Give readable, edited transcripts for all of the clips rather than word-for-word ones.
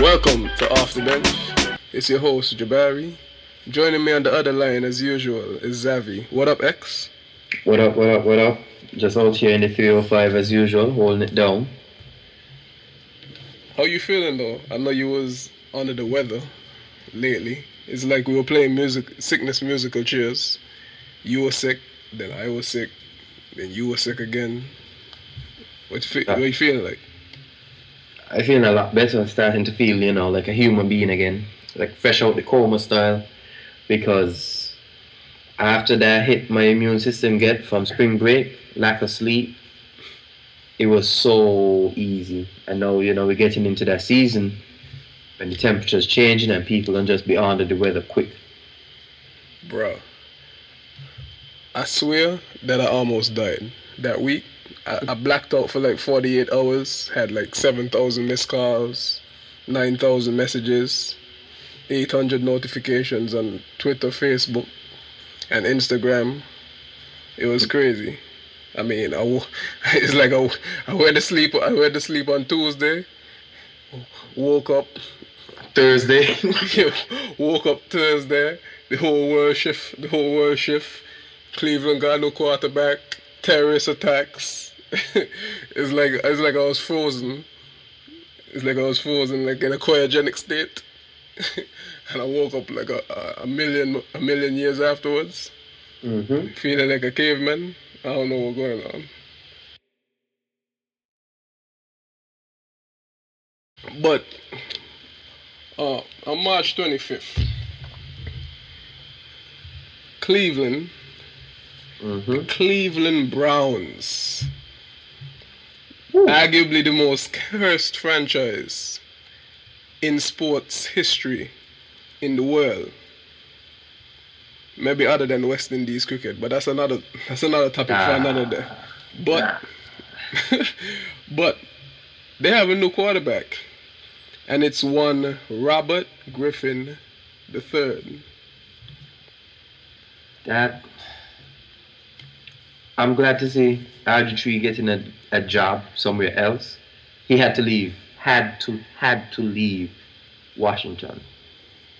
Welcome to Off the Bench. It's your host, Jabari. Joining me on the other line, as usual, is Xavi. What up, X? What up, what up, what up? Just out here in the 305 as usual, holding it down. How you feeling, though? I know you was under the weather lately. It's like we were playing sickness musical chairs. You were sick, then I was sick, then you were sick again. What you feeling like? I feel a lot better, starting to feel, like a human being again. Like fresh out the coma style. Because after that hit my immune system get from spring break, lack of sleep, it was so easy. And now, we're getting into that season when the temperature's changing and people can just be under the weather quick. Bruh, I swear that I almost died that week. I blacked out for like 48 hours, had like 7,000 missed calls, 9,000 messages, 800 notifications on Twitter, Facebook, and Instagram. It was crazy. I mean, it's like I went to sleep. I went to sleep on Tuesday. Woke up Thursday. Woke up Thursday. The whole world shift. Cleveland got no quarterback. Terrorist attacks. It's like I was frozen. It's like I was frozen, like in a cryogenic state. And I woke up like a million years afterwards, feeling like a caveman. I don't know what's going on. But on March 25th, Cleveland Browns, arguably the most cursed franchise in sports history in the world. Maybe other than West Indies cricket, but that's another topic for another day. But they have a new quarterback, and it's one Robert Griffin III. That I'm glad to see RG3 getting a job somewhere else. He had to leave. Had to leave Washington.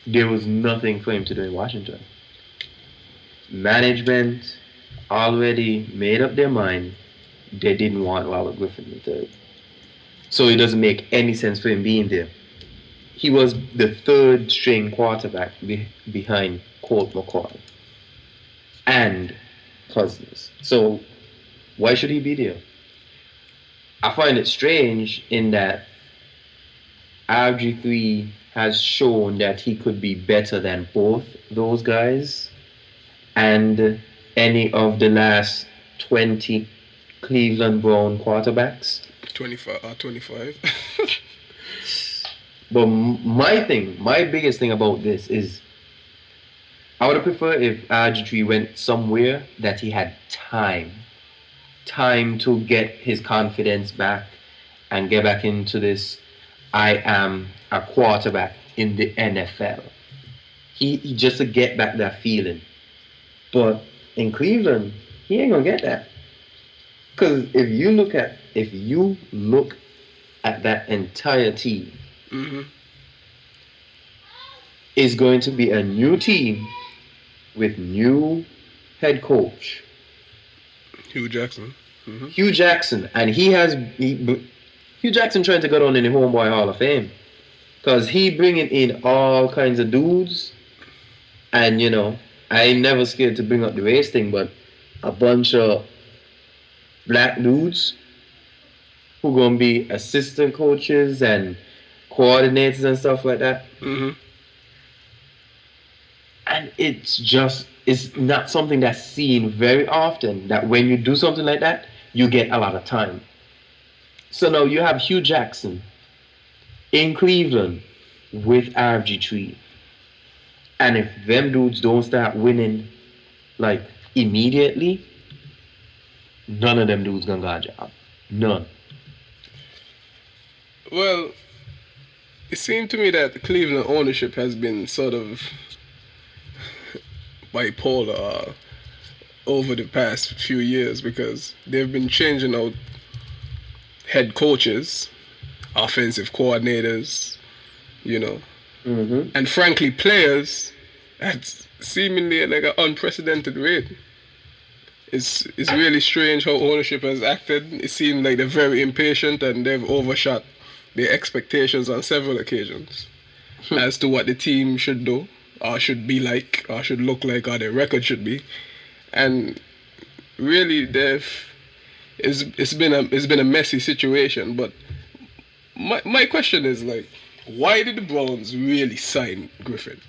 There was nothing for him to do in Washington. Management already made up their mind they didn't want Robert Griffin III. So it doesn't make any sense for him being there. He was the third string quarterback behind Colt McCoy and Cousins. So why should he be there? I find it strange in that RG3 has shown that he could be better than both those guys and any of the last 20 Cleveland Brown quarterbacks. 25. But my biggest thing about this is I would have preferred if RG3 went somewhere that he had time to get his confidence back and get back into this I am a quarterback in the NFL. He just to get back that feeling. But in Cleveland, he ain't gonna get that. Because if you look at that entire team, it's going to be a new team with new head coach. Hugh Jackson. Hugh Jackson. And Hugh Jackson trying to get on in the Homeboy Hall of Fame. Because he bringing in all kinds of dudes. And, I ain't never scared to bring up the race thing, but a bunch of black dudes who going to be assistant coaches and coordinators and stuff like that. And it's not something that's seen very often, that when you do something like that, you get a lot of time. So now you have Hugh Jackson in Cleveland with RG3. And if them dudes don't start winning, like, immediately, none of them dudes gonna get a job. None. Well, it seemed to me that the Cleveland ownership has been sort of bipolar over the past few years, because they've been changing out head coaches, offensive coordinators, you know. Mm-hmm. And frankly, players at seemingly like an unprecedented rate. It's really strange how ownership has acted. It seems like they're very impatient and they've overshot their expectations on several occasions as to what the team should do, or should be like, or should look like, or their record should be. And really, it's been a messy situation. But my question is like, why did the Browns really sign Griffin?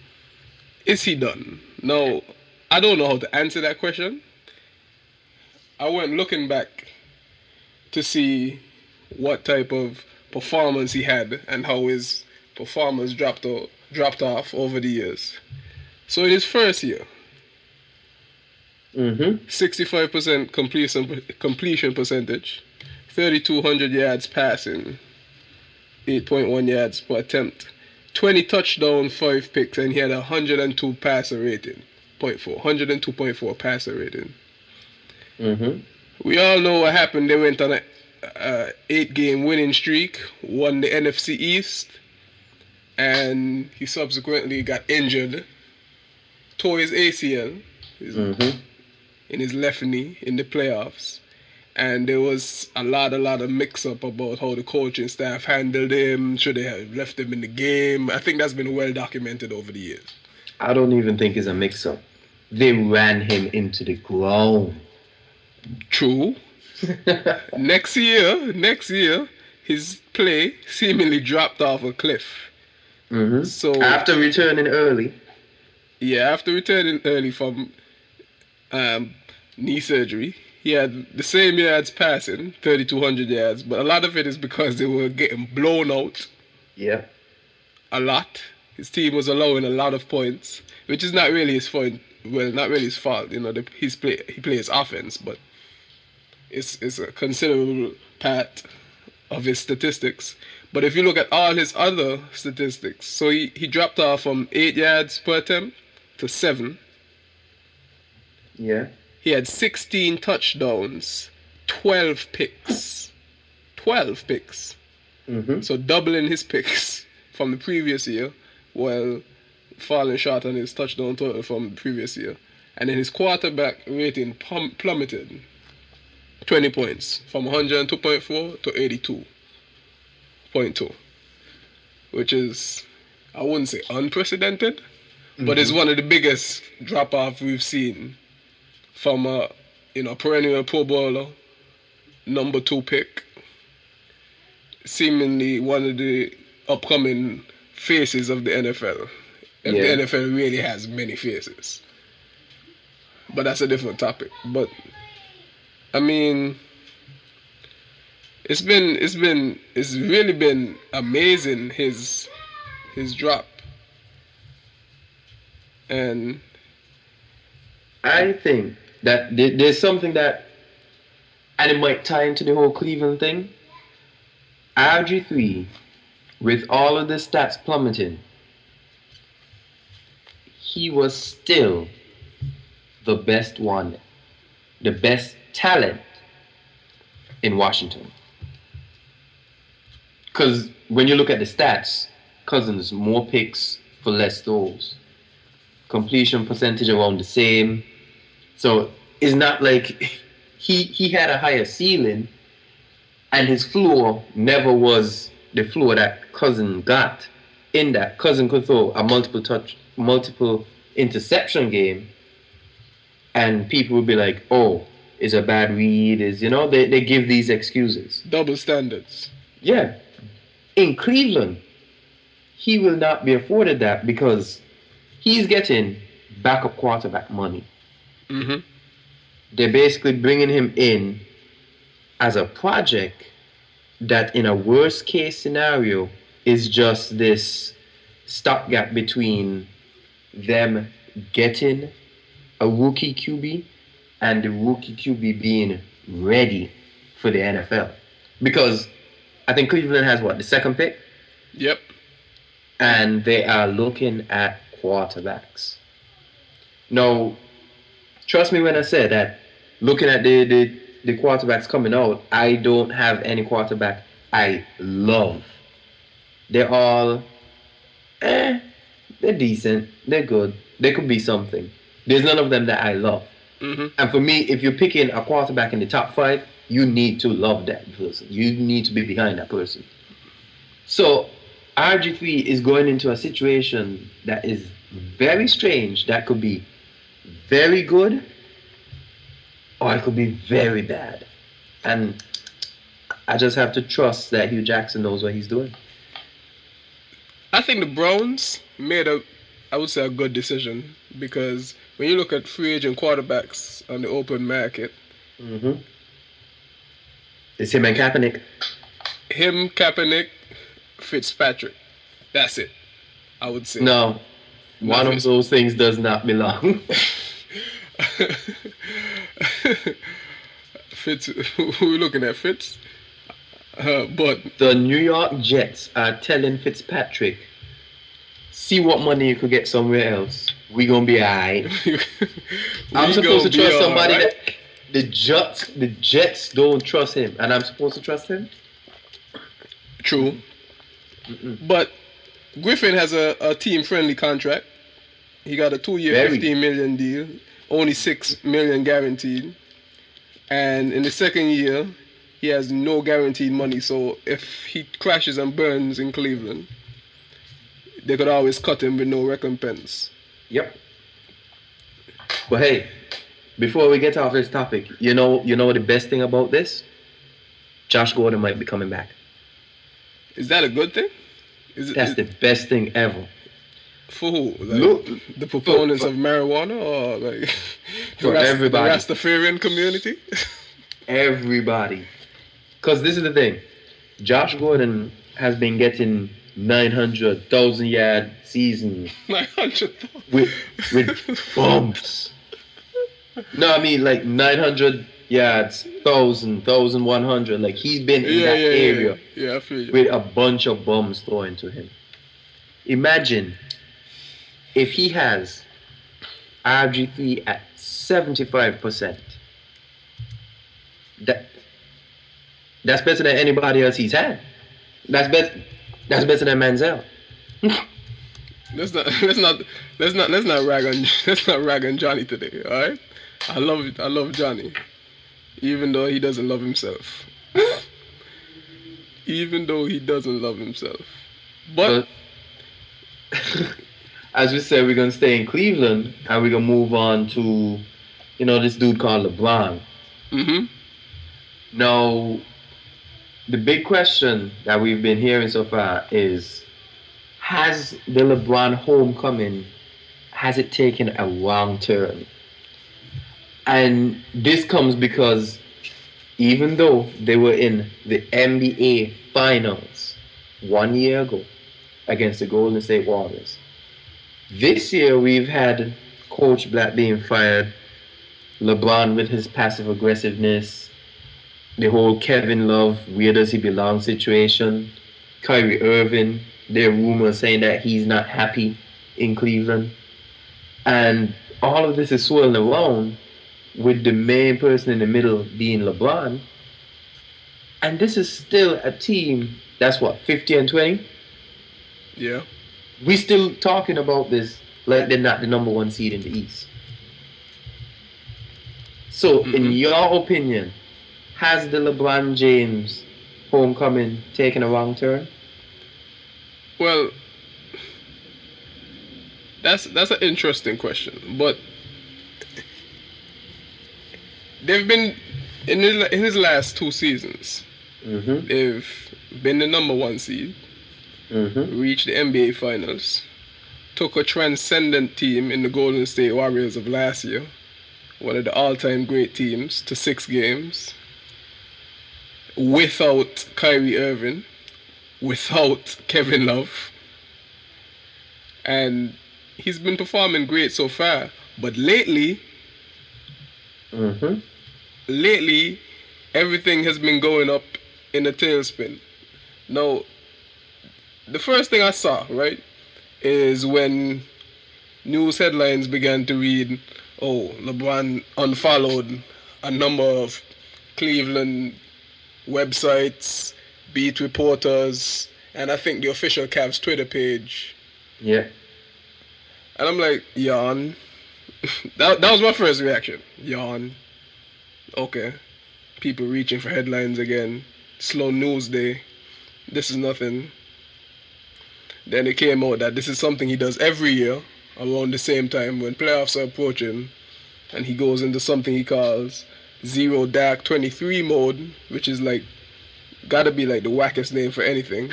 Is he done? Now, I don't know how to answer that question. I went looking back to see what type of performance he had and how his performance dropped off over the years. So in his first year, Mm-hmm. 65% completion percentage, 3,200 yards passing, 8.1 yards per attempt, 20 touchdowns, 5 picks, and he had a 102 passer rating. 102.4 passer rating. Mm-hmm. We all know what happened. They went on a 8-game winning streak, won the NFC East, and he subsequently got injured, tore his ACL Mm-hmm. in his left knee in the playoffs. And there was a lot of mix-up about how the coaching staff handled him. Should they have left him in the game? I think that's been well documented over the years. I don't even think it's a mix-up. They ran him into the ground. True. Next year, his play seemingly dropped off a cliff. Mm-hmm. So after returning early. Yeah, after returning early from knee surgery, he had the same yards passing, 3,200 yards, but a lot of it is because they were getting blown out. Yeah. A lot. His team was allowing a lot of points, which is not really his fault. Well, not really his fault. You know, he plays offense, but it's a considerable part of his statistics. But if you look at all his other statistics, so he dropped off from 8 yards per attempt to 7. Yeah. He had 16 touchdowns, 12 picks. 12 picks. Mm-hmm. So doubling his picks from the previous year, while falling short on his touchdown total from the previous year. And then his quarterback rating plummeted 20 points from 102.4 to 82.2, which is, I wouldn't say unprecedented, but it's one of the biggest drop-off we've seen from a perennial Pro Bowler, number 2 pick, seemingly one of the upcoming faces of the NFL. If the NFL really has many faces. But that's a different topic. But I mean, it's really been amazing his drop. And I think that there's something that, and it might tie into the whole Cleveland thing. RG3, with all of the stats plummeting, he was still the best one, the best talent in Washington. Because when you look at the stats, Cousins, more picks for less throws. Completion percentage around the same. So it's not like he had a higher ceiling and his floor never was the floor that Cousin got. In that, Cousin could throw a multiple interception game and people would be like, oh, it's a bad read, they give these excuses. Double standards. Yeah. In Cleveland, he will not be afforded that because he's getting backup quarterback money. Mm-hmm. They're basically bringing him in as a project that in a worst case scenario is just this stopgap between them getting a rookie QB and the rookie QB being ready for the NFL. Because I think Cleveland has the second pick? Yep. And they are looking at quarterbacks. Now, trust me when I say that, looking at the quarterbacks coming out, I don't have any quarterback I love. They're all Eh, they're decent. They're good. They could be something. There's none of them that I love. Mm-hmm. And for me, if you're picking a quarterback in the top 5, you need to love that person. You need to be behind that person. So RG3 is going into a situation that is very strange. That could be very good or it could be very bad. And I just have to trust that Hugh Jackson knows what he's doing. I think the Browns made I would say, a good decision because when you look at free agent quarterbacks on the open market, Mm-hmm. It's him and Kaepernick. Kaepernick, Fitzpatrick. That's it. I would say. No, one of those things does not belong. Fitz, who are we looking at? Fitz? But the New York Jets are telling Fitzpatrick, see what money you could get somewhere else. We gonna be alright. I'm supposed to trust somebody that the Jets don't trust him, and I'm supposed to trust him. True. But Griffin has a team-friendly contract. He got a 2-year, $15 million deal, only $6 million guaranteed, and in the second year, he has no guaranteed money. So if he crashes and burns in Cleveland, they could always cut him with no recompense. Yep. But hey, before we get off this topic, you know the best thing about this? Josh Gordon might be coming back. Is that a good thing? That's the best thing ever. For who? Like the proponents of marijuana, or like for everybody? The Rastafarian community? Everybody. Because this is the thing. Josh Gordon has been getting 900,000 yard seasons 900,000 with bumps. No, I mean like 900 yards, 1,000, 1,100. Like he's been in that area I feel you. with a bunch of bums thrown to him. Imagine if he has RG3 at 75%. That's better than anybody else he's had. That's better than Manziel. Let's not rag on Johnny today, all right? I love Johnny, even though he doesn't love himself. But as we said, we're gonna stay in Cleveland and we're gonna move on to, this dude called LeBron. Mm-hmm. Now, the big question that we've been hearing so far is, has the LeBron homecoming, has it taken a wrong turn? And this comes because even though they were in the NBA Finals 1 year ago against the Golden State Warriors, this year we've had Coach Black being fired, LeBron with his passive aggressiveness, the whole Kevin Love, where does he belong situation, Kyrie Irving, there are rumors saying that he's not happy in Cleveland. And all of this is swirling around with the main person in the middle being LeBron. And this is still a team that's 50-20? Yeah. We still talking about this like they're not the number 1 seed in the East. So, in your opinion, has the LeBron James homecoming taken a wrong turn? Well, that's an interesting question, but they've been in his last 2 seasons. Mm-hmm. They've been the number 1 seed, reached the NBA Finals, took a transcendent team in the Golden State Warriors of last year, one of the all-time great teams, to 6 games, without Kyrie Irving, without Kevin Love, and he's been performing great so far. But lately, everything has been going up in a tailspin. Now, the first thing I saw, right, is when news headlines began to read, oh, LeBron unfollowed a number of Cleveland websites, beat reporters, and I think the official Cavs Twitter page Yeah. And I'm like, yawn. That was my first reaction. Yawn. Okay. People reaching for headlines again. Slow news day. This is nothing. Then it came out that this is something he does every year around the same time when playoffs are approaching, and he goes into something he calls Zero Dark 23 mode, which is like gotta be like the wackest name for anything.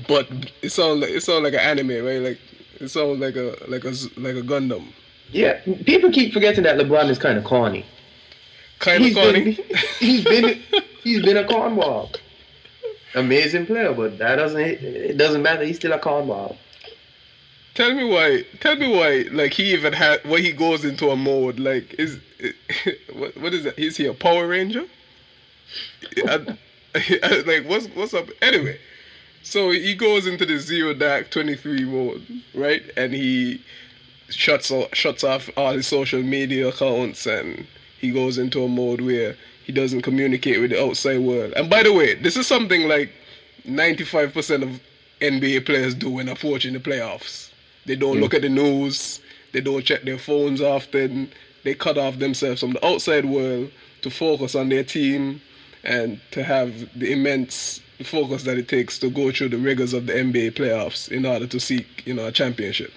But it sounds like an anime, right? Like it sounds like a Gundam. Yeah. People keep forgetting that LeBron is kind of corny. Kind of He's corny. been he's been he's been a cornball. Amazing player, but it doesn't matter. He's still a cornball. Tell me why, like he even had, why he goes into a mode, like, what is that? Is he a Power Ranger? Like, what's up? Anyway, so he goes into the Zero Dark 23 mode, right? And he shuts off all his social media accounts, and he goes into a mode where he doesn't communicate with the outside world. And by the way, this is something like 95% of NBA players do when approaching the playoffs. They don't look at the news. They don't check their phones often. They cut off themselves from the outside world to focus on their team and to have the immense focus that it takes to go through the rigors of the NBA playoffs in order to seek, a championship.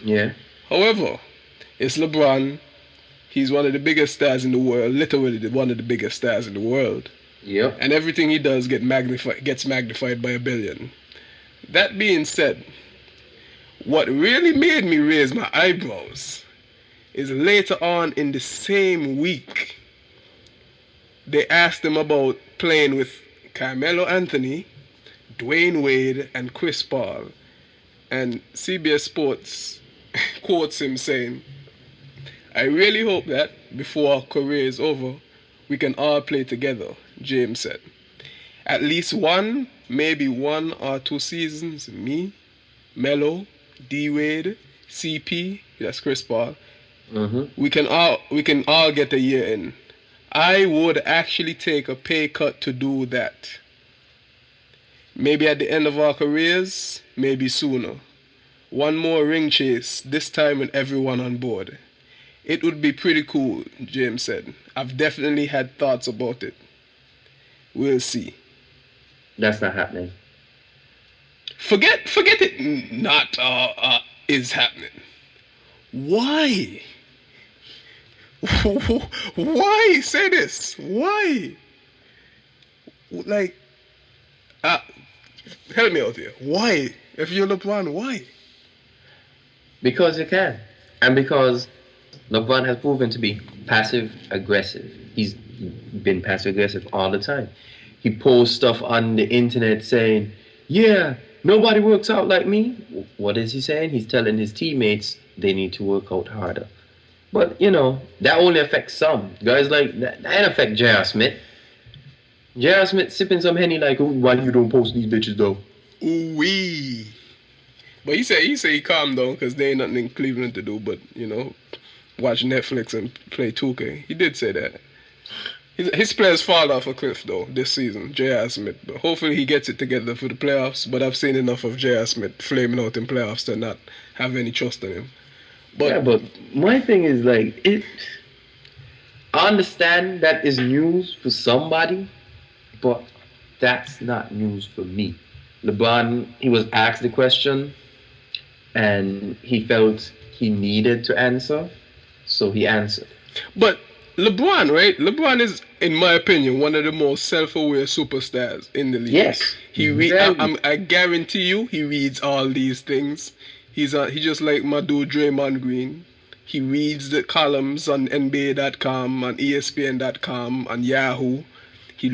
Yeah. However, it's LeBron. He's one of the biggest stars in the world, literally one of the biggest stars in the world. Yep. And everything he does gets magnified by a billion. That being said, what really made me raise my eyebrows is later on in the same week, they asked him about playing with Carmelo Anthony, Dwayne Wade, and Chris Paul. And CBS Sports quotes him saying, "I really hope that before our career is over, we can all play together," James said. "At least one, maybe 1 or 2 seasons, me, Melo, D-Wade, CP, that's Chris Paul, we can all get a year in. I would actually take a pay cut to do that. Maybe at the end of our careers, maybe sooner. One more ring chase, this time with everyone on board. It would be pretty cool," James said. "I've definitely had thoughts about it. We'll see." That's not happening. Forget it not is happening. Why? Why say this? Why? Like, help me out here. Why? If you're LeBron, why? Because you can. And because LeBron has proven to be passive aggressive. He's been passive aggressive all the time. He posts stuff on the internet saying, "Yeah, nobody works out like me." What is he saying? He's telling his teammates they need to work out harder. But, that only affects some. Guys like that ain't affect J.R. Smith. J.R. Smith sipping some Henny like, "Oh, why you don't post these bitches though?" Ooh-wee. But he said he calmed down because there ain't nothing in Cleveland to do but, watch Netflix and play 2K. He did say that. His players fall off a cliff though this season, J.R. Smith. But hopefully he gets it together for the playoffs. But I've seen enough of J.R. Smith flaming out in playoffs to not have any trust in him. But my thing is like I understand that is news for somebody, but that's not news for me. LeBron, he was asked the question and he felt he needed to answer, so he answered. But LeBron, right? LeBron is, in my opinion, one of the most self-aware superstars in the league. Yes. I guarantee you, he reads all these things. He just like my dude Draymond Green. He reads the columns on NBA.com, on ESPN.com, on Yahoo. He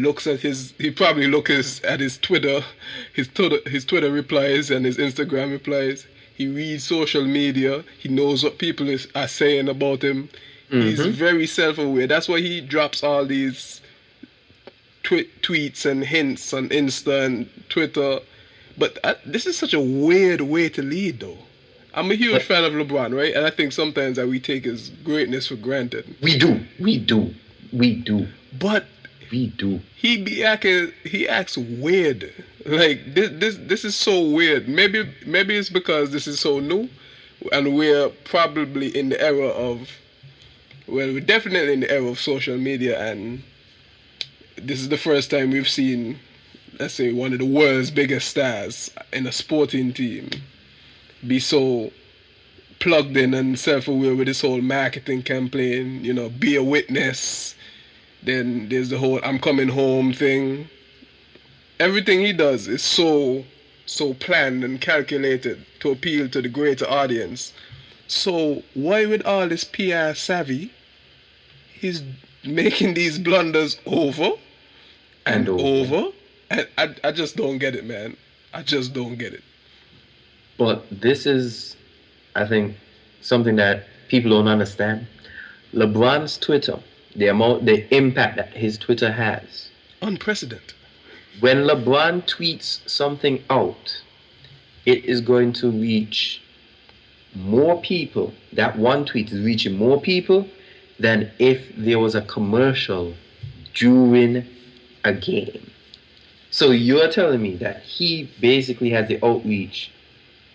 probably looks at his Twitter replies and his Instagram replies. He reads social media. He knows what people are saying about him. He's very self-aware. That's why he drops all these tweets and hints on Insta and Twitter. But this is such a weird way to lead, though. I'm a huge fan of LeBron, right? And I think sometimes that we take his greatness for granted. We do. But we do. he acts weird. Like this is so weird. Maybe it's because this is so new, and we're probably in the era of, well, we're definitely in the era of social media, and this is the first time we've seen, let's say, one of the world's biggest stars in a sporting team be so plugged in and self-aware with this whole marketing campaign. Be a witness. Then there's the whole "I'm coming home" thing. Everything he does is so planned and calculated to appeal to the greater audience. So why, with all this PR savvy, he's making these blunders over and over? And I just don't get it, man. I just don't get it. But this is, I think, something that people don't understand. LeBron's Twitter, the impact that his Twitter has. Unprecedented. When LeBron tweets something out, it is going to reach more people. That one tweet is reaching more people than if there was a commercial during a game. So you're telling me that he basically has the outreach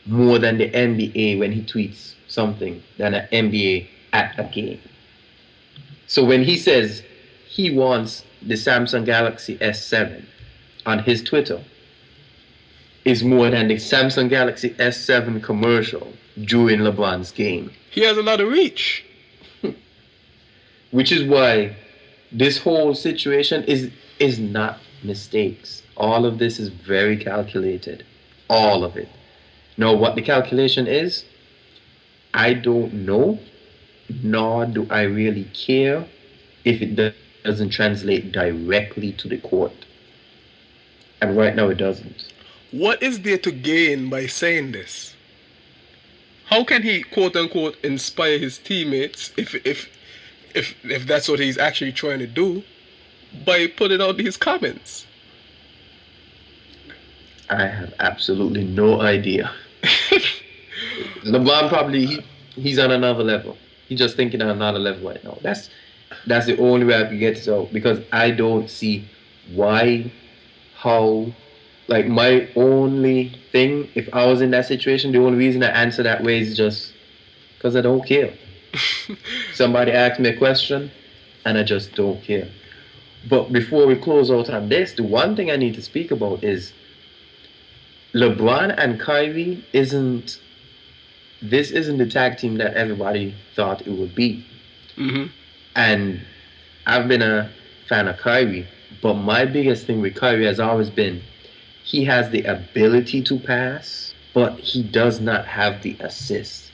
more than the NBA when he tweets something than an NBA at a game. So when he says he wants the Samsung Galaxy S7 on his Twitter, is more than the Samsung Galaxy S7 commercial during LeBron's game. He has a lot of reach. Which is why this whole situation is not mistakes. All of this is very calculated. All of it. Now, what the calculation is, I don't know, nor do I really care if it doesn't translate directly to the court. And right now it doesn't. What is there to gain by saying this? How can he, quote unquote, inspire his teammates if that's what he's actually trying to do, by putting out these comments? I have absolutely no idea. LeBron probably he's on another level. He's just thinking on another level right now. That's the only way I can get it out, because I don't see why, how. Like, my only thing, if I was in that situation, the only reason I answer that way is just because I don't care. Somebody asked me a question, and I just don't care. But before we close out on this, the one thing I need to speak about is LeBron and Kyrie isn't the tag team that everybody thought it would be. Mm-hmm. And I've been a fan of Kyrie, but my biggest thing with Kyrie has always been he has the ability to pass, but he does not have the assist.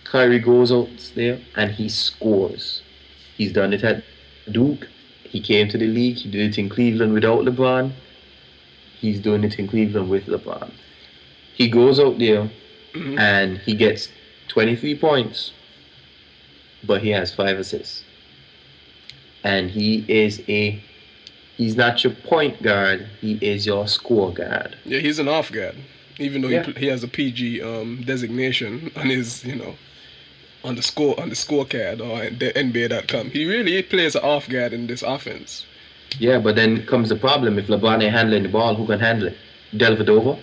Kyrie goes out there and he scores. He's done it at Duke. He came to the league. He did it in Cleveland without LeBron. He's doing it in Cleveland with LeBron. He goes out there and he gets 23 points, but he has 5 assists. And he's not your point guard, he is your score guard. Yeah, he's an off guard, even though he has a PG designation on his, on the scorecard or the NBA.com. He really plays an off guard in this offense. Yeah, but then comes the problem. If LeBron ain't handling the ball, who can handle it? Dellavedova?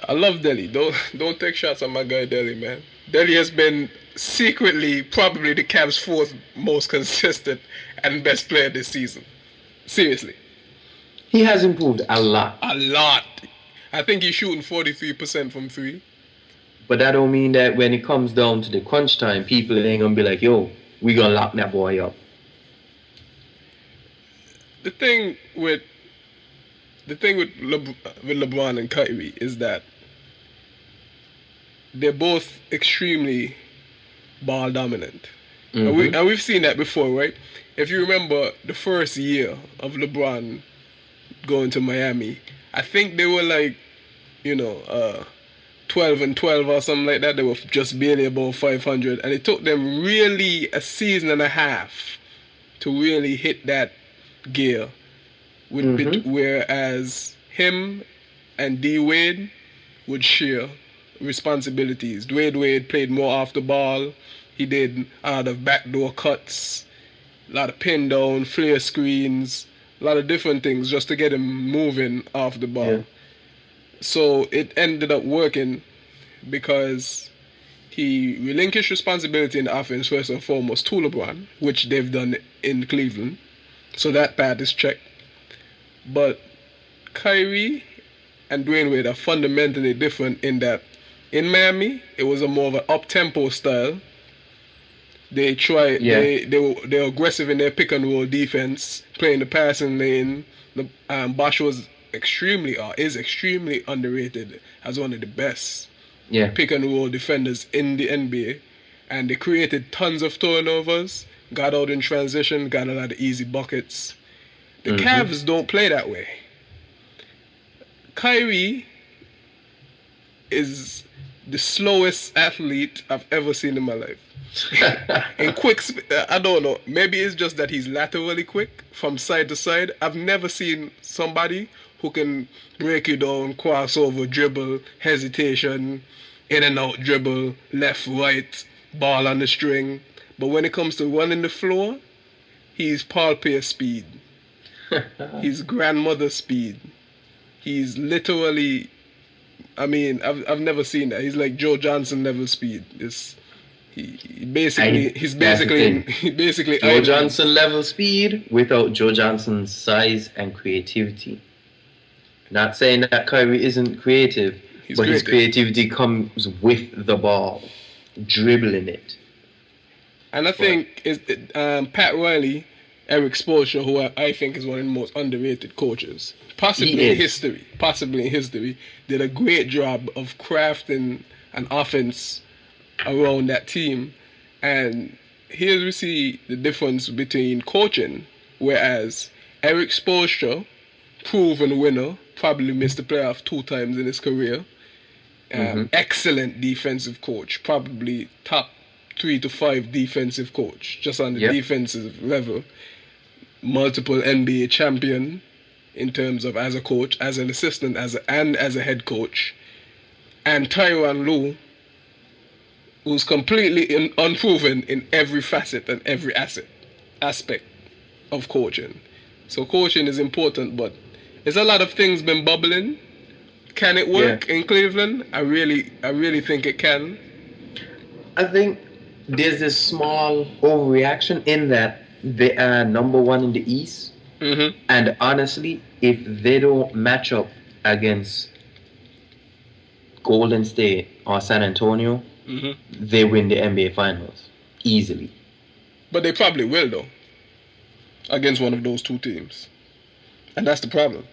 I love Delly. Don't take shots at my guy Delly, man. Delly has been secretly probably the Cavs' 4th most consistent and best player this season. Seriously. He has improved a lot. A lot. I think he's shooting 43% from 3. But that don't mean that when it comes down to the crunch time, people ain't gonna be like, yo, we gonna lock that boy up. The thing with LeBron and Kyrie is that they're both extremely ball dominant. And we've seen that before, right? If you remember the first year of LeBron going to Miami, I think they were like, 12-12 or something like that. They were just barely above 500, and it took them really a season and a half to really hit that gear. Whereas him and D Wade would share responsibilities. Dwayne Wade played more off the ball. He did a lot of backdoor cuts, a lot of pin down, flare screens, a lot of different things just to get him moving off the ball. Yeah. So it ended up working because he relinquished responsibility in the offense first and foremost to LeBron, which they've done in Cleveland. So that part is checked. But Kyrie and Dwayne Wade are fundamentally different in that in Miami it was a more of an up-tempo style. They try they're aggressive in their pick and roll defense, playing the passing lane. Bosh was is extremely underrated as one of the best pick and roll defenders in the NBA, and they created tons of turnovers, got out in transition, got a lot of easy buckets. The Cavs don't play that way. Kyrie is the slowest athlete I've ever seen in my life. In I don't know, maybe it's just that he's laterally quick from side to side. I've never seen somebody who can break you down, crossover, dribble, hesitation, in and out dribble, left, right, ball on the string. But when it comes to running the floor, he's Paul Pierce speed. He's grandmother speed. He's literally, I mean, I've never seen that. He's like Joe Johnson level speed. He's basically Joe Johnson level speed without Joe Johnson's size and creativity. Not saying that Kyrie isn't creative, but his creativity comes with the ball, dribbling it. And I think Pat Riley, Eric Spoelstra, who I think is one of the most underrated coaches, possibly in history, did a great job of crafting an offense around that team. And here we see the difference between coaching, whereas Eric Spoelstra, proven winner, probably missed the playoff 2 times in his career. Excellent defensive coach, probably top 3 to 5 defensive coach, just on the defensive level. Multiple NBA champion in terms of as a coach, as an assistant, as a head coach. And Tyronn Lue, who's completely unproven in every facet and every aspect of coaching. So coaching is important, but there's a lot of things been bubbling. Can it work in Cleveland? I really think it can. I think there's this small overreaction in that they are number 1 in the East. And honestly, if they don't match up against Golden State or San Antonio, they win the NBA Finals easily. But they probably will, though, against one of those 2 teams. And that's the problem.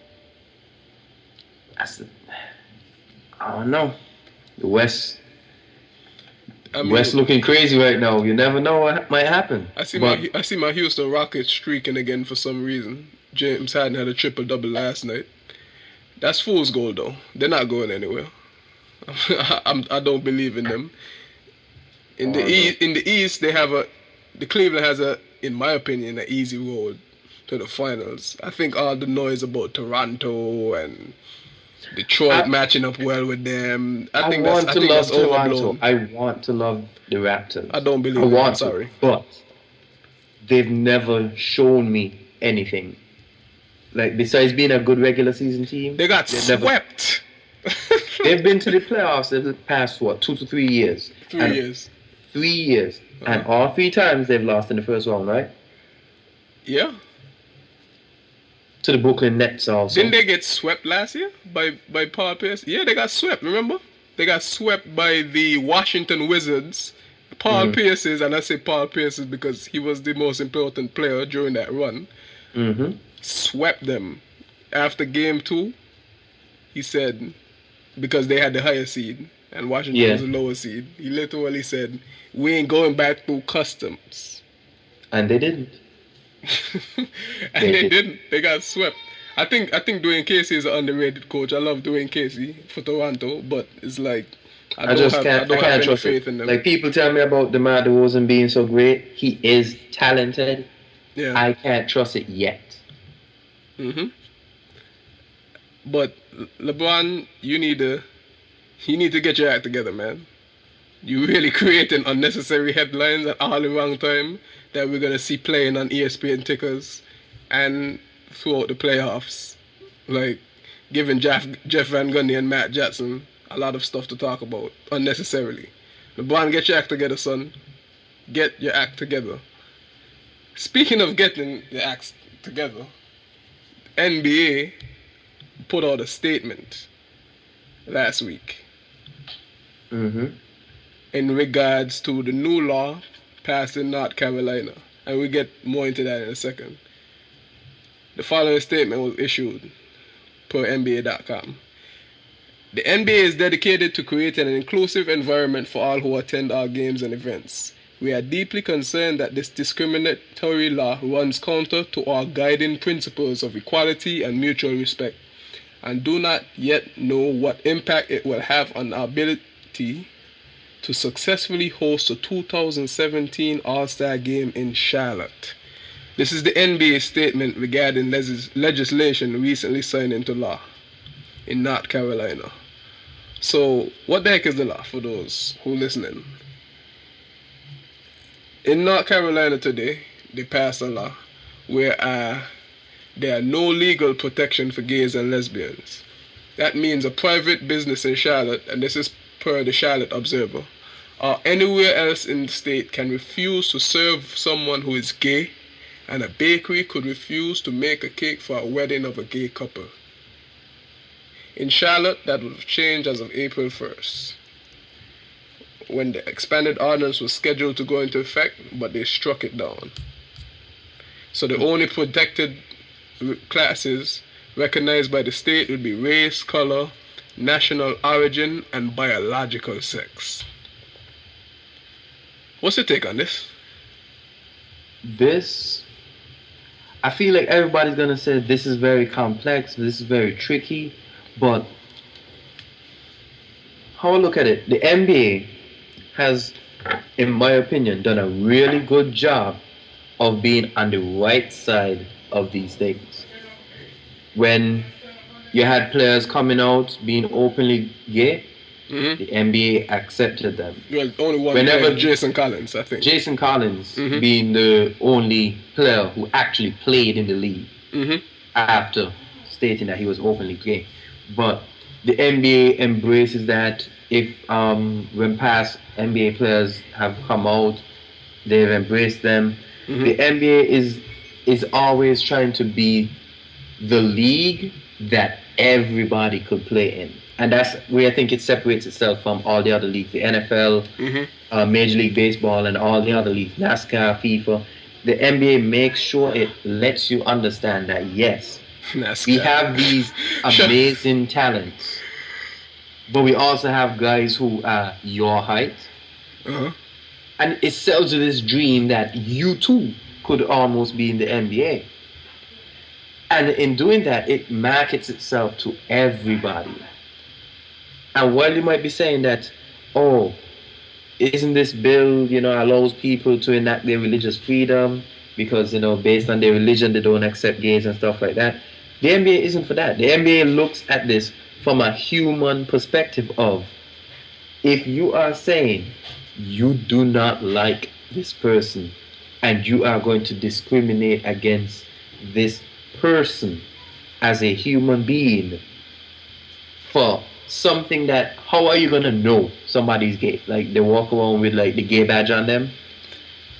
I don't know. The West looking crazy right now. You never know what might happen. I see my Houston Rockets streaking again for some reason. James Harden had a triple-double last night. That's fool's gold, though. They're not going anywhere. I don't believe in them. In the East, the Cleveland has in my opinion, an easy road to the finals. I think all the noise about Toronto and Detroit matching up well with them. I think that's overblown. I want to love the Raptors. I don't believe in them, sorry. But they've never shown me anything. Like, besides being a good regular season team, they got swept. They've been to the playoffs in the past, 2 to 3 years? 3 years. 3 years. And all 3 times they've lost in the first round, right? Yeah. To the Brooklyn Nets also. Didn't they get swept last year by Paul Pierce? Yeah, they got swept, remember? They got swept by the Washington Wizards. Paul Pierce's, and I say Paul Pierce's because he was the most important player during that run, swept them. After game 2, he said, because they had the higher seed and Washington was the lower seed, he literally said, we ain't going back through customs. And they didn't. They didn't. They got swept. I think Dwayne Casey is an underrated coach. I love Dwayne Casey for Toronto, but it's like I don't have any faith in them. Like, people tell me about DeMar DeRozan being so great. He is talented. Yeah. I can't trust it yet. But LeBron, you need to get your act together, man. You really creating unnecessary headlines at all the wrong time that we're gonna see playing on ESPN tickers. And throughout the playoffs, like giving Jeff Van Gundy and Matt Jackson a lot of stuff to talk about unnecessarily. LeBron, get your act together, son. Get your act together. Speaking of getting your acts together, NBA put out a statement last week in regards to the new law passed in North Carolina. And we'll get more into that in a second. The following statement was issued per NBA.com. The NBA is dedicated to creating an inclusive environment for all who attend our games and events. We are deeply concerned that this discriminatory law runs counter to our guiding principles of equality and mutual respect, and do not yet know what impact it will have on our ability to successfully host the 2017 All-Star Game in Charlotte. This is the NBA statement regarding legislation recently signed into law in North Carolina. So, what the heck is the law for those who are listening? In North Carolina today, they passed a law where there are no legal protection for gays and lesbians. That means a private business in Charlotte, and this is per the Charlotte Observer, or anywhere else in the state can refuse to serve someone who is gay, and a bakery could refuse to make a cake for a wedding of a gay couple. In Charlotte, that will change as of April 1st, when the expanded ordinance was scheduled to go into effect, but they struck it down. So the only protected classes recognized by the state would be race, color, national origin, and biological sex. What's your take on this? I feel like everybody's gonna say this is very complex, this is very tricky, but how I look at it, the NBA has, in my opinion, done a really good job of being on the right side of these things. When you had players coming out being openly gay, the NBA accepted them. Well, only one player, Jason Collins, I think. Jason Collins being the only player who actually played in the league after stating that he was openly gay. But the NBA embraces that. If when past NBA players have come out, they've embraced them. The NBA is always trying to be the league that everybody could play in. And that's where I think it separates itself from all the other leagues, the NFL, Major League Baseball, and all the other leagues, NASCAR, FIFA. The NBA makes sure it lets you understand that, yes, NASCAR. We have these amazing talents, but we also have guys who are your height. And it sells you this dream that you too could almost be in the NBA. And in doing that, it markets itself to everybody. And while you might be saying that, oh, isn't this bill, allows people to enact their religious freedom because, based on their religion, they don't accept gays and stuff like that. The NBA isn't for that. The NBA looks at this from a human perspective of, if you are saying you do not like this person and you are going to discriminate against this person as a human being for something that, how are you going to know somebody's gay? Like, they walk around with like the gay badge on them?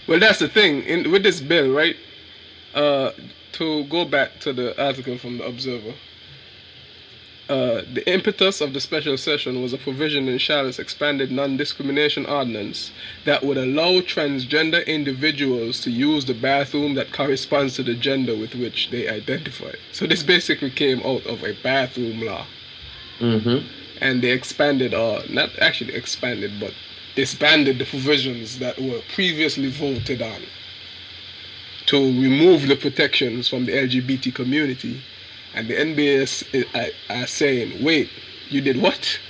Well, that's the thing with this bill, right? To go back to the article from the Observer, the impetus of the special session was a provision in Charlotte's expanded non-discrimination ordinance that would allow transgender individuals to use the bathroom that corresponds to the gender with which they identify. So this basically came out of a bathroom law. And they expanded, not actually expanded, but disbanded the provisions that were previously voted on to remove the protections from the LGBT community. And the NBA are saying, wait, you did what?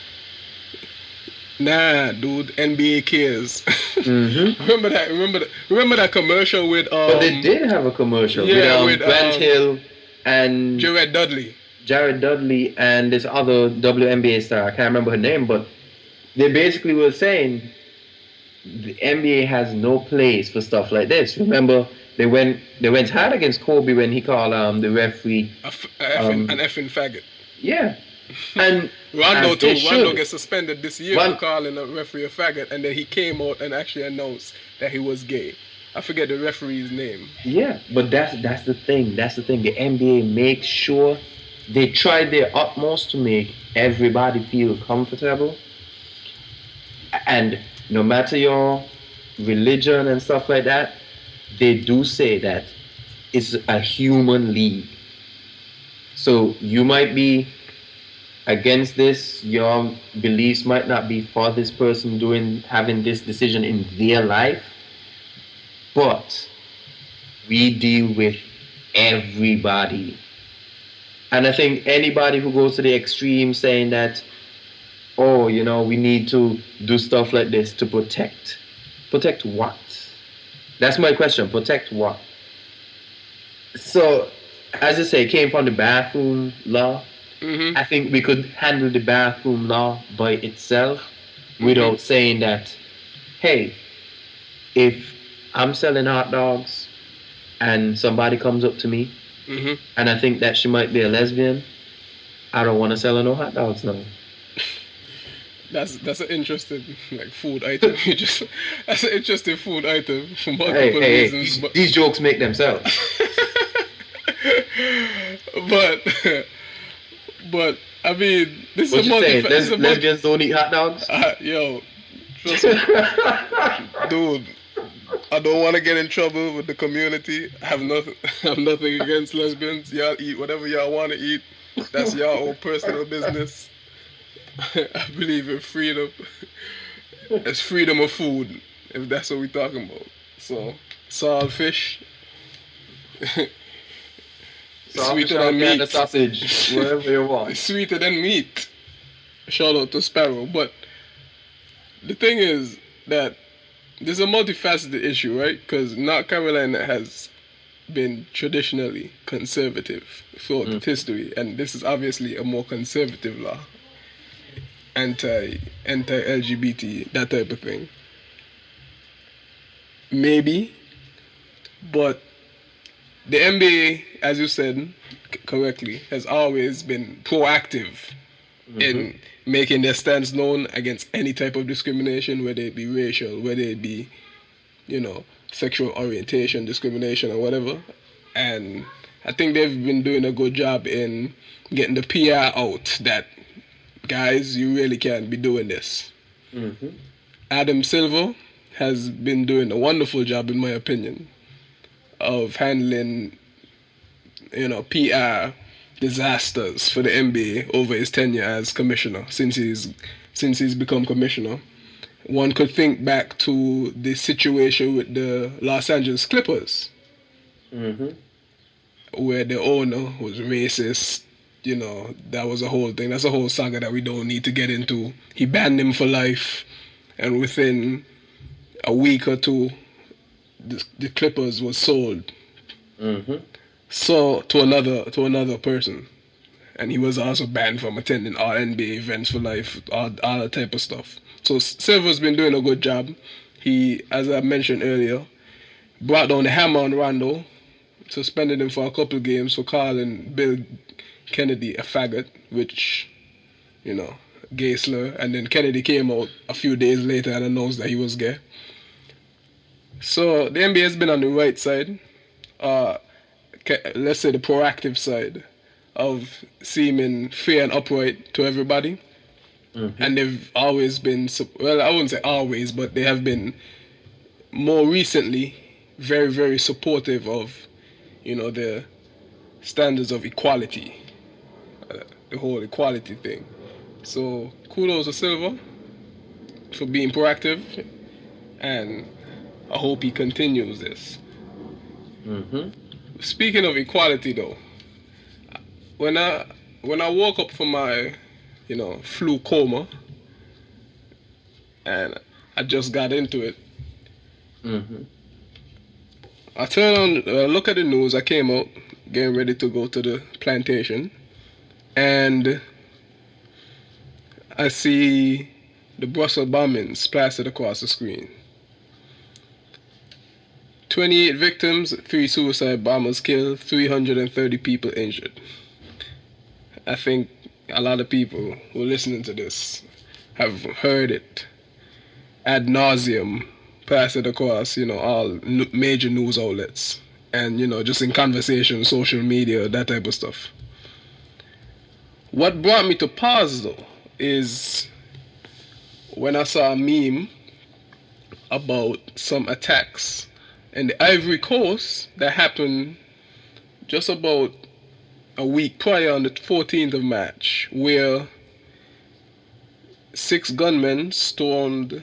Nah, dude, NBA cares. Remember that commercial with But they did have a commercial with Grant Hill and Jared Dudley and this other WNBA star. I can't remember her name, but they basically were saying the NBA has no place for stuff like this. Remember, They went hard against Kobe when he called the referee. An effing faggot. Yeah, and Rondo as they too. Rondo should. gets suspended this year for calling a referee a faggot, and then he came out and actually announced that he was gay. I forget the referee's name. Yeah, but that's the thing. That's the thing. The NBA makes sure they try their utmost to make everybody feel comfortable, and no matter your religion and stuff like that, they do say that it's a human league. So you might be against this, your beliefs might not be for this person having this decision in their life, but we deal with everybody. And I think anybody who goes to the extreme saying that, oh, we need to do stuff like this to protect what? That's my question. Protect what? So, as I say, it came from the bathroom law. Mm-hmm. I think we could handle the bathroom law by itself without saying that, hey, if I'm selling hot dogs and somebody comes up to me and I think that she might be a lesbian, I don't want to sell her no hot dogs now. That's an interesting food item. That's an interesting food item for multiple reasons. But these jokes make themselves. But I mean, this what is a saying? Lesbians don't eat hot dogs. Yo, trust me, dude. I don't want to get in trouble with the community. I have nothing against lesbians. Y'all eat whatever y'all want to eat. That's your own personal business. I believe in freedom. It's freedom of food, if that's what we're talking about. So, saltfish. Sweeter than meat. The sausage, whatever you want. Sweeter than meat. Shout out to Sparrow. But the thing is that there's a multifaceted issue, right? Because North Carolina has been traditionally conservative throughout its history, and this is obviously a more conservative law. Anti-LGBT, that type of thing. Maybe, but the NBA, as you said correctly, has always been proactive in making their stance known against any type of discrimination, whether it be racial, whether it be, sexual orientation, discrimination, or whatever. And I think they've been doing a good job in getting the PR out that, guys, you really can't be doing this. Adam Silver has been doing a wonderful job, in my opinion, of handling, PR disasters for the NBA over his tenure as commissioner. Since he's become commissioner, one could think back to the situation with the Los Angeles Clippers, where the owner was racist. That was a whole thing. That's a whole saga that we don't need to get into. He banned him for life, and within a week or two, the Clippers was sold. So to another person, and he was also banned from attending all NBA events for life, all that type of stuff. So Silver's been doing a good job. He, as I mentioned earlier, brought down the hammer on Rondo, suspended him for a couple of games for calling Bill Kennedy a faggot, which, gay slur. And then Kennedy came out a few days later and announced that he was gay. So the NBA has been on the right side, let's say the proactive side, of seeming fair and upright to everybody. And they've always been, well, I wouldn't say always, but they have been more recently very, very supportive of, the standards of equality, the whole equality thing. So kudos to Silver for being proactive, and I hope he continues this. Speaking of equality, though, when I woke up from my, flu coma, and I just got into it, I turned on, look at the news. I came out, getting ready to go to the plantation, and I see the Brussels bombings plastered across the screen. 28 victims, 3 suicide bombers killed, 330 people injured. I think a lot of people who are listening to this have heard it ad nauseum, pass it across, all major news outlets. And, just in conversation, social media, that type of stuff. What brought me to pause, though, is when I saw a meme about some attacks in the Ivory Coast that happened just about a week prior on the 14th of March, where 6 gunmen stormed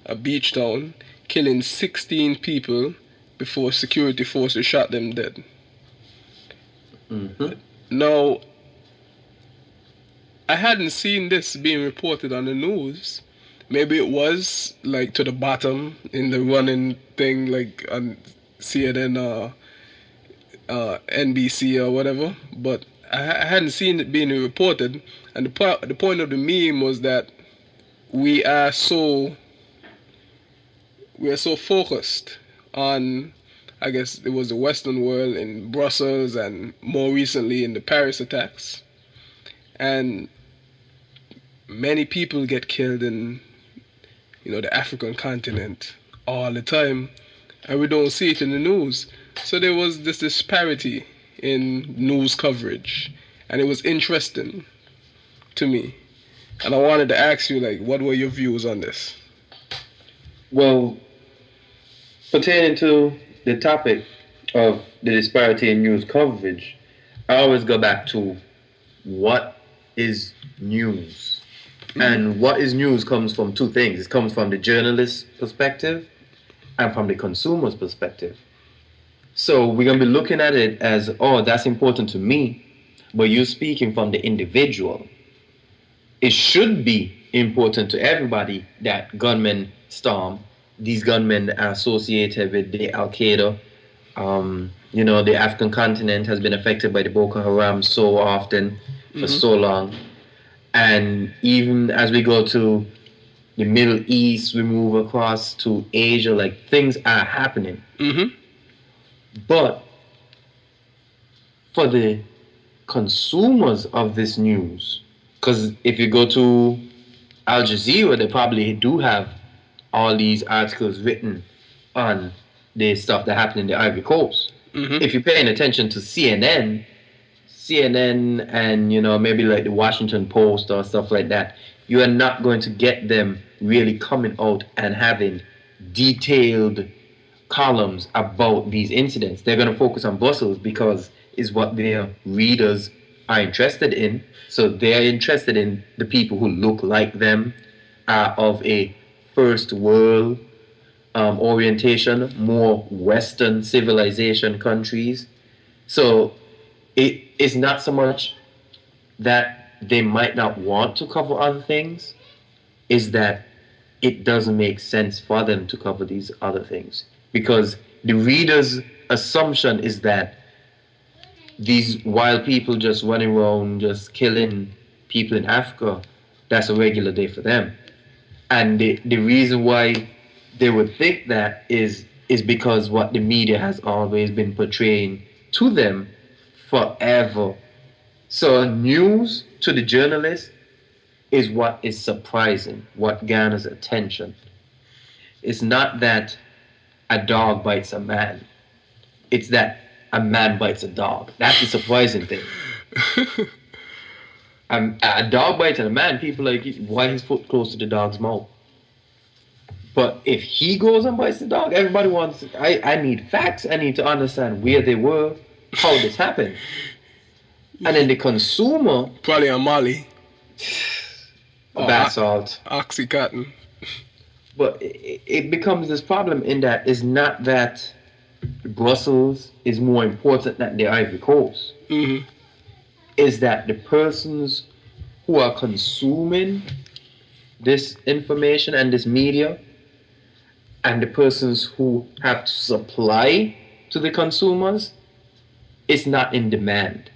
a beach town, killing 16 people before security forces shot them dead. Mm-hmm. Now, I hadn't seen this being reported on the news. Maybe it was like to the bottom in the running thing, like on CNN or NBC or whatever, but I hadn't seen it being reported. And the point of the meme was that we are so focused on, I guess it was the Western world in Brussels and more recently in the Paris attacks, and many people get killed in the African continent all the time, and we don't see it in the news. So there was this disparity in news coverage, and it was interesting to me. And I wanted to ask you, like, what were your views on this? Well, pertaining to the topic of the disparity in news coverage, I always go back to what is news. And what is news comes from two things. It comes from the journalist's perspective and from the consumer's perspective. So we're going to be looking at it as, oh, that's important to me, but you're speaking from the individual. It should be important to everybody that gunmen storm. These gunmen are associated with the Al-Qaeda. The African continent has been affected by the Boko Haram so often for so long. And even as we go to the Middle East, we move across to Asia, like things are happening. Mm-hmm. But for the consumers of this news, because if you go to Al Jazeera, they probably do have all these articles written on the stuff that happened in the Ivory Coast. Mm-hmm. If you're paying attention to CNN and maybe like the Washington Post or stuff like that, you are not going to get them really coming out and having detailed columns about these incidents. They're going to focus on Brussels because it's what their readers are interested in. So they're interested in the people who look like them, are of a first world orientation, more Western civilization countries. So it's not so much that they might not want to cover other things, is that it doesn't make sense for them to cover these other things. Because the reader's assumption is that these wild people just running around, just killing people in Africa, that's a regular day for them. And the reason why they would think that is because what the media has always been portraying to them forever. So news to the journalist is what is surprising, what garners attention. It's not that a dog bites a man. It's that a man bites a dog. That's the surprising thing. A dog biting a man, people are like, why his foot close to the dog's mouth? But if he goes and bites the dog, everybody wants, I need facts. I need to understand where they were, how this happened. And then the consumer... Probably a Molly. Bath salt. Oxycontin. But it becomes this problem in that it's not that Brussels is more important than the Ivory Coast. Mm-hmm. Is that the persons who are consuming this information and this media and the persons who have to supply to the consumers, it's not in demand.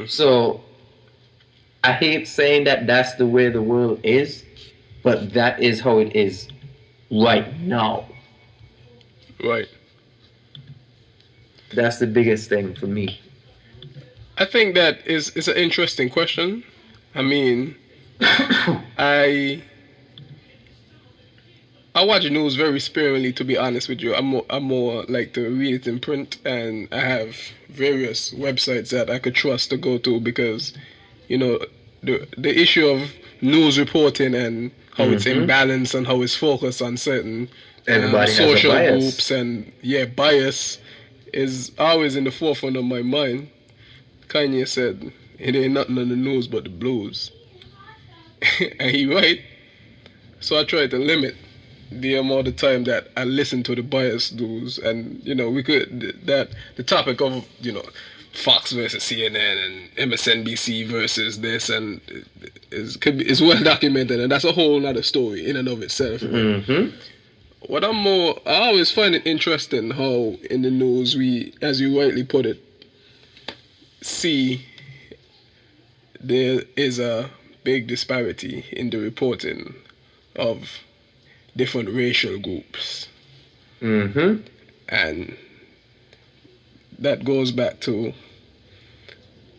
So I hate saying that that's the way the world is, but that is how it is right now. Right. That's the biggest thing for me. I think that is an interesting question. I mean, I I watch news very sparingly, to be honest with you. I'm more like to read it in print, and I have various websites that I could trust to go to because, you know, the issue of news reporting and how it's imbalanced and how it's focused on certain Everybody has a social bias. groups and bias is always in the forefront of my mind. Kanye said, "It ain't nothing on the news but the blues," and he right. So I try to limit the amount of time that I listen to the biased news, and we could that the topic of Fox versus CNN and MSNBC versus this and is well documented, and that's a whole other story in and of itself. What I always find it interesting how in the news we, as you rightly put it, see there is a big disparity in the reporting of different racial groups. And that goes back to,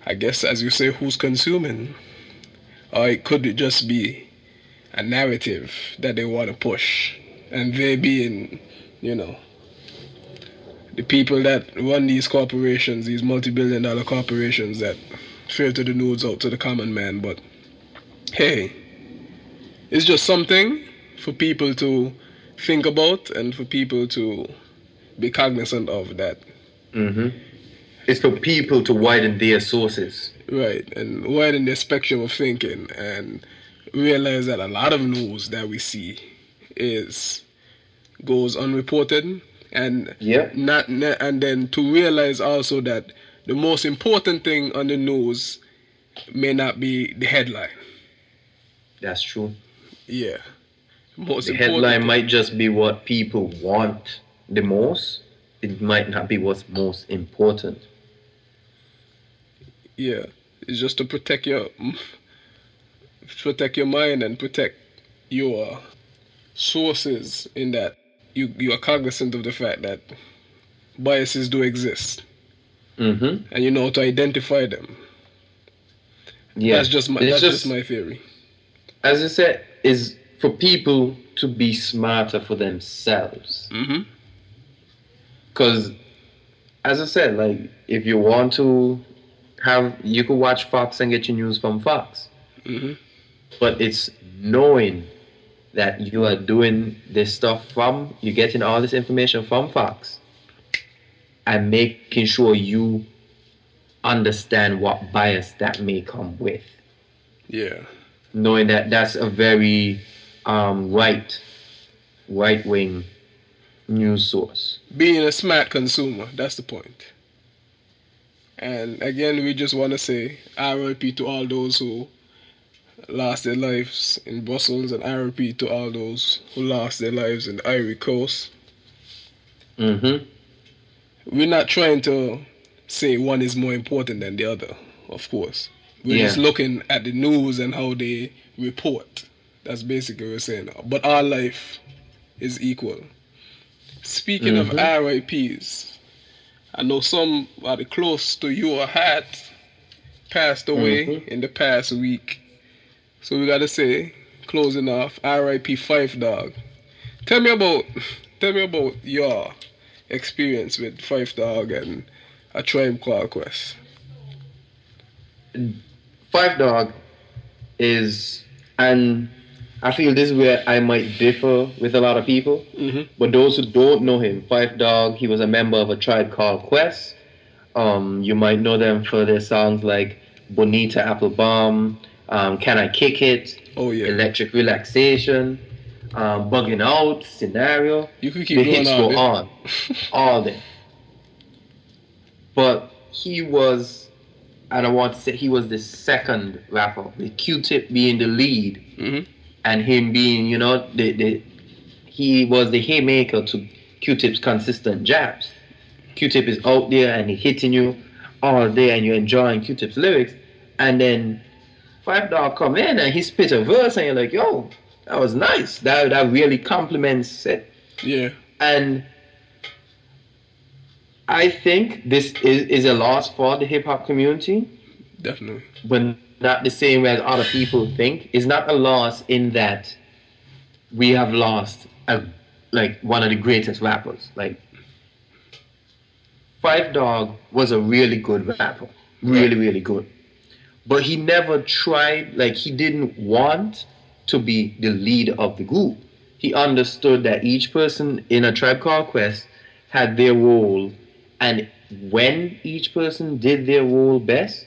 I guess, as you say, who's consuming. Or it could just be a narrative that they want to push. And they being, the people that run these corporations, these multi-billion-dollar corporations that filter the news out to the common man. But hey, it's just something for people to think about and for people to be cognizant of that. It's for people to widen their sources. Right, and widen their spectrum of thinking and realize that a lot of news that we see goes unreported, and and then to realize also that the most important thing on the news may not be the headline. That's true. Yeah. The headline might just be what people want the most. It might not be what's most important. Yeah, it's just to protect your mind and protect your sources, in that you are cognizant of the fact that biases do exist, and you know how to identify them. Yeah, that's just my theory. As I said, is for people to be smarter for themselves. Because, as I said, like, if you want to you could watch Fox and get your news from Fox. But it's knowing that you are doing this stuff you're getting all this information from Fox, and making sure you understand what bias that may come with. Yeah. Knowing that that's a very right-wing news source. Being a smart consumer, that's the point. And again, we just want to say RIP to all those who lost their lives in Brussels, and RIP to all those who lost their lives in the Ivory Coast. We're not trying to say one is more important than the other, of course. We're just looking at the news and how they report. That's basically what we're saying. But our life is equal. Speaking of RIPs, I know somebody close to your hat passed away in the past week. So we gotta say, closing off, RIP Phife Dawg. Tell me about your experience with Phife Dawg and A Tribe Called Quest. Phife Dawg is, and I feel this is where I might differ with a lot of people. But those who don't know him, Phife Dawg, he was a member of A Tribe Called Quest. You might know them for their songs like Bonita Applebum, Can I Kick It? Oh yeah. Electric Relaxation, Bugging Out, Scenario. You can keep going on all day. But he was, and I want to say he was the second rapper, with Q-Tip being the lead, and him being, he was the haymaker to Q-Tip's consistent jabs. Q-Tip is out there and he's hitting you all day, and you're enjoying Q-Tip's lyrics, and then Phife Dawg come in and he spit a verse, and you're like, yo, that was nice. That really compliments it. Yeah. And I think this is a loss for the hip hop community, Definitely. but not the same as other people think. It's not a loss in that we have lost a like one of the greatest rappers. Like Phife Dawg was a really good rapper, really Right. really good. But he never tried. Like he didn't want to be the leader of the group. He understood that each person in a Tribe Called Quest had their role, and when each person did their role best,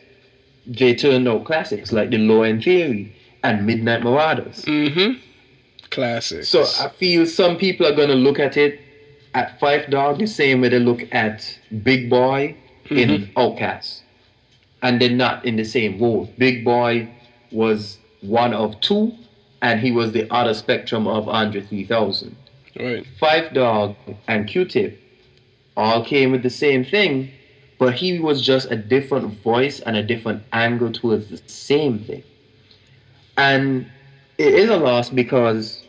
they turned out classics like The Law and Theory and Midnight Marauders. Mm-hmm. So Classics. I feel some people are gonna look at it at Phife Dawg the same way they look at Big Boy Mm-hmm. in Outkast, and they're not in the same role. Big Boy was one of two, and he was the other spectrum of Andre 3000. Right. Phife Dawg and Q-Tip all came with the same thing, but he was just a different voice and a different angle towards the same thing. And it is a loss because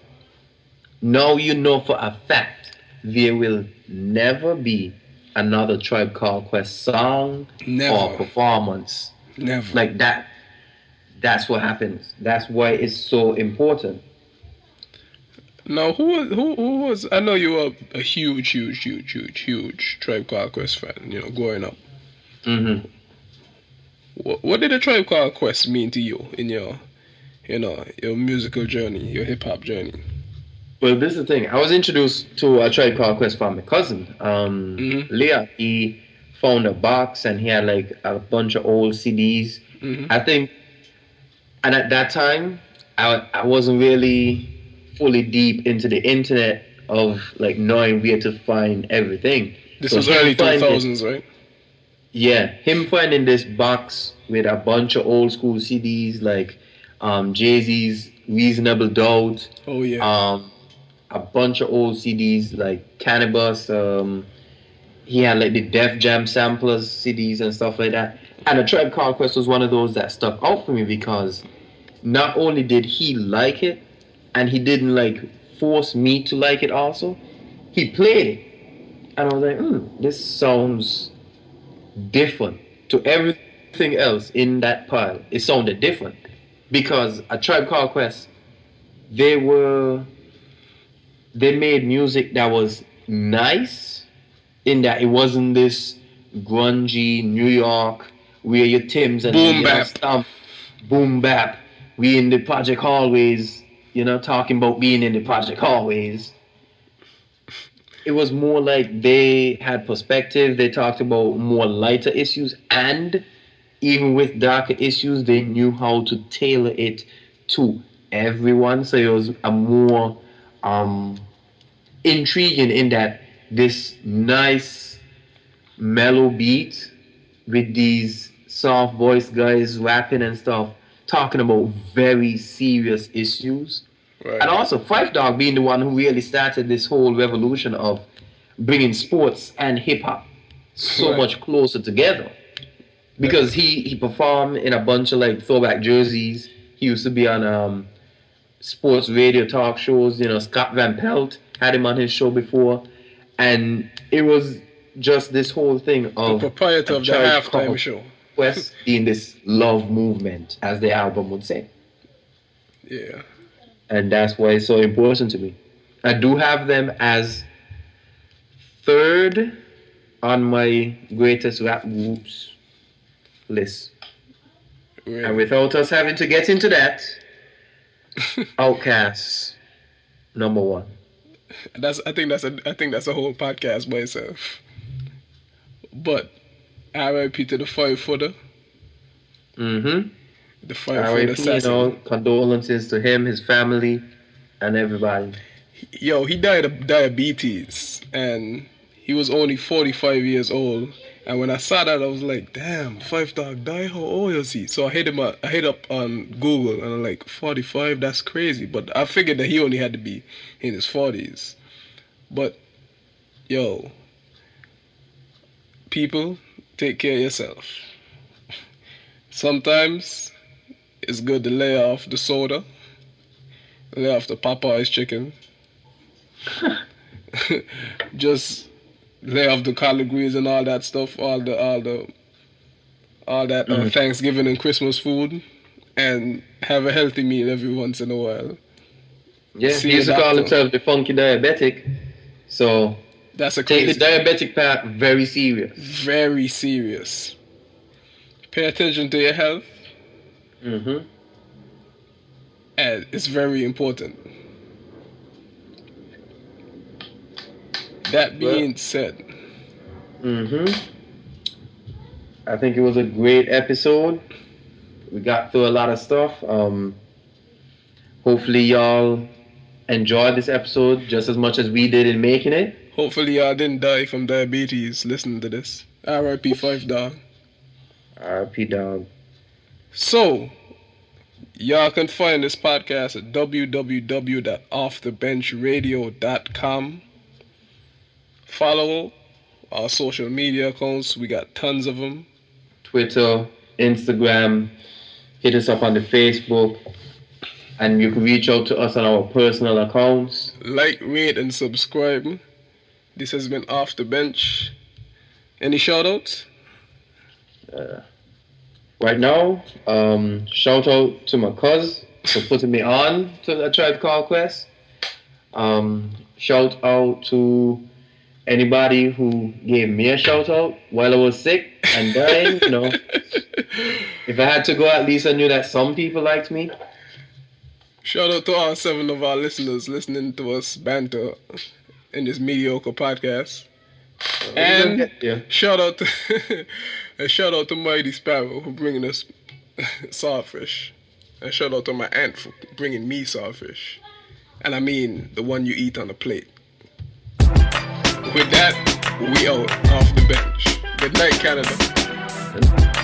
now you know for a fact there will never be another Tribe Called Quest song or Never. performance Never. like that. That's what happens. That's why it's so important. Now, who was? I know you were a huge Tribe Called Quest fan. You know, growing up. Hmm. What did the Tribe Called Quest mean to you in your, your musical journey, your hip hop journey? Well, this is the thing. I was introduced to a Tribe Called Quest from my cousin, Mm-hmm. Leah. He found a box and he had like a bunch of old CDs. Mm-hmm. I think, and at that time, I wasn't really fully deep into the internet of like knowing where to find everything. This So was him early two finding, thousands, right? yeah, him finding this box with a bunch of old school CDs like Jay Z's Reasonable Doubt, Oh yeah. um, a bunch of old CDs like Cannabis. He had like the Def Jam samplers CDs and stuff like that. And a Tribe Called Quest was one of those that stuck out for me because not only did he like it, and he didn't like force me to like it also, he played it. And I was like, this sounds different to everything else in that pile. It sounded different. Because a Tribe Called Quest, they were they made music that was nice in that it wasn't this grungy New York where your Tims and the Boom bap. stomp boom bap. We in the project hallways, talking about being in the project hallways. It was more like they had perspective. They talked about more lighter issues, and even with darker issues, they knew how to tailor it to everyone. So it was a more um, intriguing in that this nice mellow beat with these soft voice guys rapping and stuff, talking about very serious issues. Right. And also, Phife Dawg being the one who really started this whole revolution of bringing sports and hip hop so Right. much closer together. Because he performed in a bunch of like throwback jerseys. He used to be on sports radio talk shows. Scott Van Pelt had him on his show before, and it was just this whole thing The of proprietor a of the Tribe halftime Called show. Quest being this love movement, as the album would say, Yeah. and that's why it's so important to me. I do have them as third on my greatest rap groups list. Really. And without us having to get into that, Outkast, number one. I think that's a whole podcast by itself. But RIP to the 5 footer, Mm-hmm. the 5 foot RIP, assassin. condolences to him, his family, and everybody. Yo, he died of diabetes, and he was only 45 years old. And when I saw that, I was like, "Damn, Phife Dawg died. How old is he?" So I hit him up. I hit up on Google, and I'm like, "45? That's crazy." But I figured that he only had to be in his 40s. But yo, people, take care of yourself. Sometimes it's good to lay off the soda, lay off the Popeye's chicken. just lay off the collard greens and all that stuff, all that Thanksgiving and Christmas food, and have a healthy meal every once in a while. Yeah, See he used a to call doctor. himself the funky diabetic. So That's a take the crazy, diabetic part very serious. very serious. Pay attention to your health, Mm-hmm. and it's very important. That being said, Mm-hmm. I think it was a great episode. We got through a lot of stuff. Hopefully y'all enjoyed this episode just as much as we did in making it. hopefully y'all didn't die from diabetes listening to this. RIP Phife Dawg. RIP Dawg. So, y'all can find this podcast at www.offthebenchradio.com. Follow our social media accounts. We got tons of them. Twitter, Instagram, hit us up on the Facebook, and you can reach out to us on our personal accounts. Like, rate, and subscribe. This has been Off the Bench. Any shout-outs? Right now, shout out to my cuz for putting me on to the Tribe Called Quest. Shout out to anybody who gave me a shout out while I was sick and dying. You know, if I had to go, at least I knew that some people liked me. Shout out to all 7 of our listeners listening to us banter in this mediocre podcast. And shout out to and shout out to Mighty Sparrow for bringing us sawfish. And shout out to my aunt for bringing me sawfish. And I mean the one you eat on the plate. With that, we out off the bench. Good night, Canada.